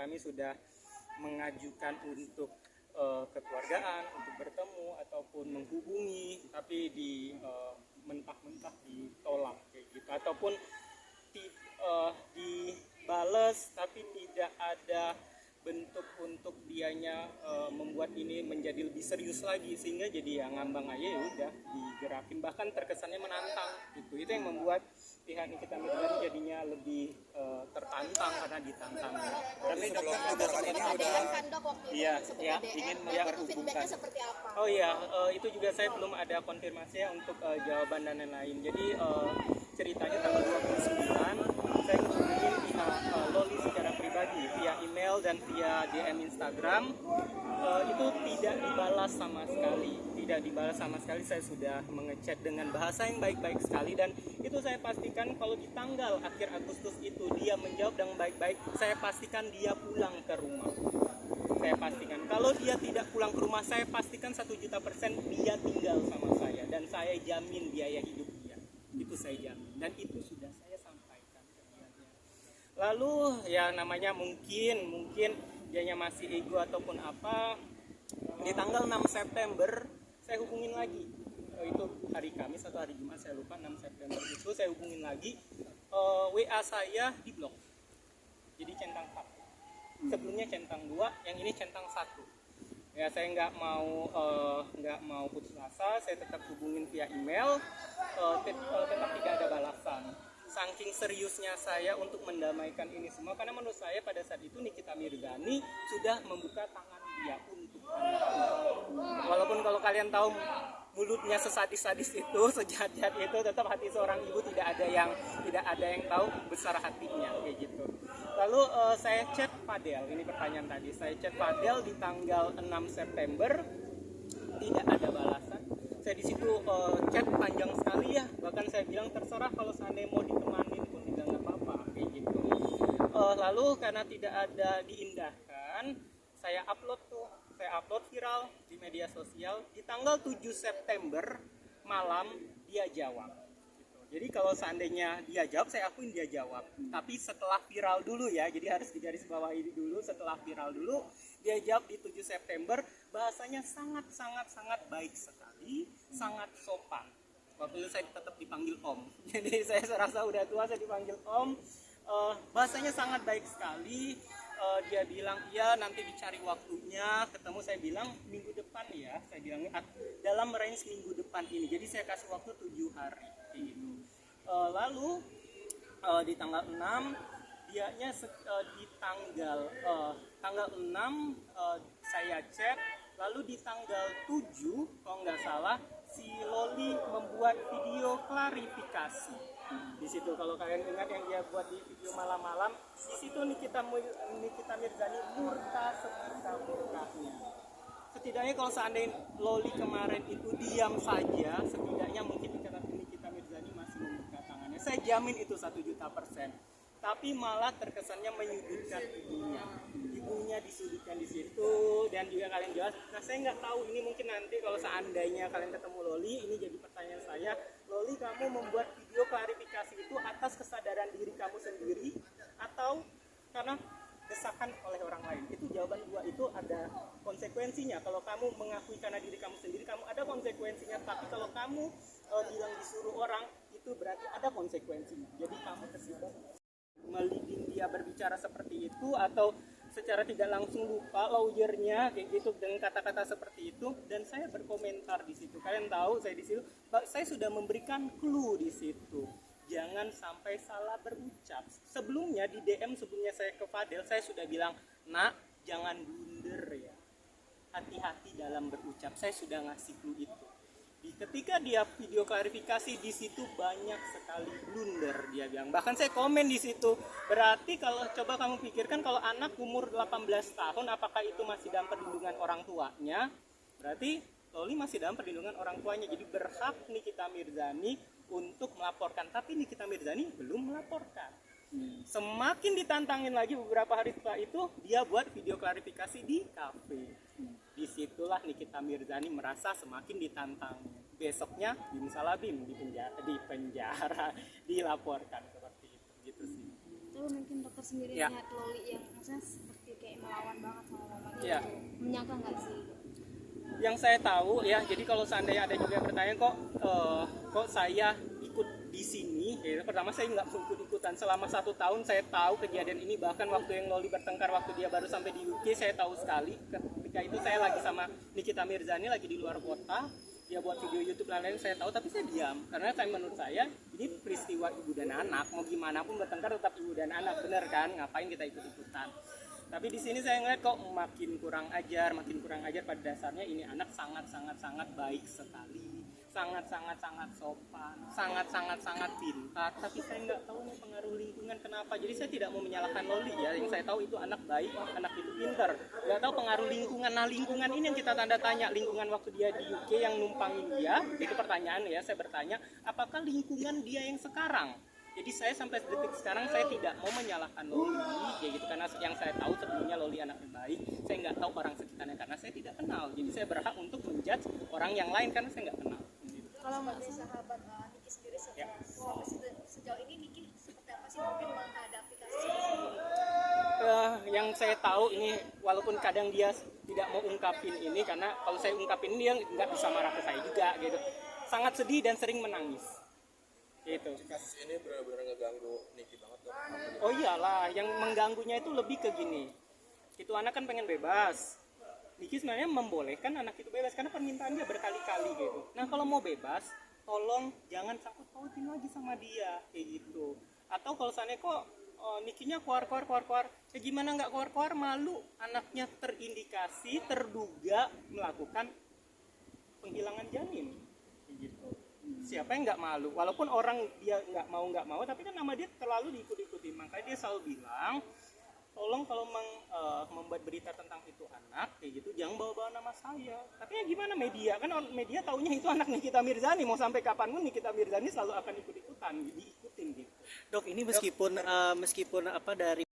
kami sudah mengajukan untuk kekeluargaan, untuk bertemu ataupun menghubungi, tapi mentah-mentah ditolak kayak gitu, ataupun dibales tapi tidak ada bentuk untuk dianya membuat ini menjadi lebih serius lagi, sehingga jadi ya ngambang aja, ya udah digerakin, bahkan terkesannya menantang gitu. Itu yang membuat pihak Nikita Mirzani jadinya lebih tertantang karena ditantang. Tapi sebelum gerakan ini udah iya ya ingin memperhubungkan. seperti apa? Oh iya, itu juga saya belum ada konfirmasi ya untuk jawaban dan lain-lain. Jadi ceritanya tanggal 29 saya hubungin pihak Loli secara pribadi via email dan via DM Instagram. Itu tidak dibalas sama sekali. Tidak dibalas sama sekali. Saya sudah mengechat dengan bahasa yang baik-baik sekali, dan itu saya pastikan kalau di tanggal akhir Agustus itu dia menjawab dengan baik-baik, saya pastikan dia pulang ke rumah. Saya pastikan kalau dia tidak pulang ke rumah, saya pastikan 1.000.000% dia tinggal sama saya, dan saya jamin biaya hidup dia. Itu saya jamin, dan itu sudah saya sampaikan ke dia. Lalu ya namanya mungkin dianya masih ego ataupun apa. Di tanggal 6 September saya hubungin lagi, itu hari Kamis atau hari Jumat saya lupa. 6 September itu saya hubungin lagi, WA saya di blok, jadi centang 1. Sebelumnya centang 2, yang ini centang 1. Ya saya nggak mau putus asa, saya tetap hubungin via email, tetap tidak ada balasan. Saking seriusnya saya untuk mendamaikan ini semua, karena menurut saya pada saat itu Nikita Mirzani sudah membuka tangan dia untuk walaupun kalau kalian tahu mulutnya sesadis-sadis itu, sejahat-jahat itu, tetap hati seorang ibu tidak ada yang tahu besar hatinya kayak gitu. Lalu saya chat Fadel, ini pertanyaan tadi, saya chat Fadel di tanggal 6 September, tidak ada balasan. Saya di situ chat panjang sekali ya, bahkan saya bilang terserah kalau seandainya mau ditemanin pun tidak apa-apa kayak gitu. Lalu karena tidak ada diindahkan, saya upload viral di media sosial. Di tanggal 7 September malam dia jawab gitu. Jadi kalau seandainya dia jawab, saya akuin dia jawab, tapi setelah viral dulu ya, jadi harus digarisbawahi dulu, setelah viral dulu dia jawab di 7 September. Bahasanya sangat baik sekali, sangat sopan. Waktu itu saya tetap dipanggil Om, jadi saya serasa udah tua, saya dipanggil Om. Bahasanya sangat baik sekali. Dia bilang iya nanti dicari waktunya ketemu. Saya bilang minggu depan ya, saya bilang dalam range minggu depan ini, jadi saya kasih waktu 7 hari gitu. Lalu di tanggal 6 dianya di tanggal 6 saya chat. Lalu di tanggal 7 kalau nggak salah si Loli membuat video klarifikasi. Di situ kalau kalian ingat yang dia buat di video malam-malam, di situ Nikita Mirzani murka seburka-burkanya. Setidaknya kalau seandainya Loli kemarin itu diam saja, setidaknya mungkin Nikita Mirzani masih membuka tangannya. Saya jamin itu 1.000.000%. Tapi malah terkesannya menyudutkan ibunya disudutkan di situ, dan juga kalian jelas. Nah saya nggak tahu, ini mungkin nanti kalau seandainya kalian ketemu Loli, ini jadi pertanyaan saya, Loli kamu membuat video klarifikasi itu atas kesadaran diri kamu sendiri atau karena desakan oleh orang lain? Itu jawaban dua itu ada konsekuensinya. Kalau kamu mengakui karena diri kamu sendiri, kamu ada konsekuensinya. Tapi kalau kamu bilang disuruh orang, itu berarti ada konsekuensinya. Jadi kamu terlibat meliding dia berbicara seperti itu, atau secara tidak langsung lupa lawyernya kayak gitu dengan kata-kata seperti itu. Dan saya berkomentar di situ, kalian tahu saya di situ, saya sudah memberikan clue di situ, jangan sampai salah berucap. Sebelumnya di DM sebelumnya saya ke Fadel, saya sudah bilang, nak jangan blunder ya, hati-hati dalam berucap. Saya sudah ngasih clue itu. Ketika dia video klarifikasi, di situ banyak sekali blunder dia bilang. Bahkan saya komen di situ. Berarti kalau coba kamu pikirkan, kalau anak umur 18 tahun apakah itu masih dalam perlindungan orang tuanya? Berarti Loli masih dalam perlindungan orang tuanya. Jadi berhak Nikita Mirzani untuk melaporkan, tapi Nikita Mirzani belum melaporkan. Semakin ditantangin lagi beberapa hari setelah itu, dia buat video klarifikasi di kafe. Disitulah Nikita Mirzani merasa semakin ditantang. Besoknya bimsalabim di penjara dilaporkan seperti itu gitu sih. Tapi mungkin dokter sendiri ya. lihat Loli yang maksudnya seperti kayak melawan banget sama mamanya Iya. itu. Menyangka nggak sih? Yang saya tahu ya, jadi kalau seandainya ada juga yang bertanya kok saya ikut di sini, ya, pertama saya nggak ikut-ikutan selama 1 tahun. Saya tahu kejadian ini, bahkan waktu yang Loli bertengkar waktu dia baru sampai di UK saya tahu sekali. Ketika itu saya lagi sama Nikita Mirzani lagi di luar kota, dia buat video YouTube lain-lain, saya tahu, tapi saya diam karena menurut saya ini peristiwa ibu dan anak, mau gimana pun bertengkar tetap ibu dan anak, bener kan, ngapain kita ikut-ikutan. Tapi di sini saya ngeliat kok makin kurang ajar. Pada dasarnya ini anak sangat baik sekali, sangat sopan, sangat pintar. Tapi saya nggak tahu nih pengaruh lingkungan kenapa. Jadi saya tidak mau menyalahkan Loli ya. Yang saya tahu itu anak baik, anak itu pintar. Nggak tahu pengaruh lingkungan. Nah lingkungan ini yang kita tanda tanya. Lingkungan waktu dia di UK yang numpangin dia, itu pertanyaan ya. Saya bertanya, apakah lingkungan dia yang sekarang? Jadi saya sampai detik sekarang saya tidak mau menyalahkan Loli, ya gitu, karena yang saya tahu sebelumnya Loli anak yang baik. Saya nggak tahu orang sekitarnya karena saya tidak kenal. Jadi saya berhak untuk menjudge orang yang lain karena saya nggak kenal. Gitu. Kalau sebagai sahabat Niki sendiri sejauh ini Niki seperti apa sih mungkin menghadapi kasus ini sendiri? Yang saya tahu ini, walaupun kadang dia tidak mau ungkapin ini karena kalau saya ungkapin dia nggak bisa marah ke saya juga gitu. Sangat sedih dan sering menangis. Gitu. Kasus ini benar-benar ngeganggu Niki banget tuh. Oh iyalah, yang mengganggunya itu lebih ke gini. Itu anak kan pengen bebas. Niki sebenarnya membolehkan anak itu bebas karena permintaan dia berkali-kali gitu. Nah kalau mau bebas, tolong jangan sangkut pautin lagi sama dia kayak gitu. Atau kalau seandainya kok Nikinya keluar, ya gimana nggak keluar, malu anaknya terindikasi, terduga melakukan penghilangan janin kayak gitu. Siapa yang nggak malu, walaupun orang dia nggak mau, tapi kan nama dia terlalu diikut-ikuti. Makanya dia selalu bilang, tolong kalau membuat berita tentang itu anak kayak gitu jangan bawa-bawa nama saya. Tapi ya gimana, media kan, media taunya itu anak Nikita Mirzani, mau sampai kapanpun Nikita Mirzani selalu akan ikut-ikutan, diikutin gitu. Dok, ini meskipun dari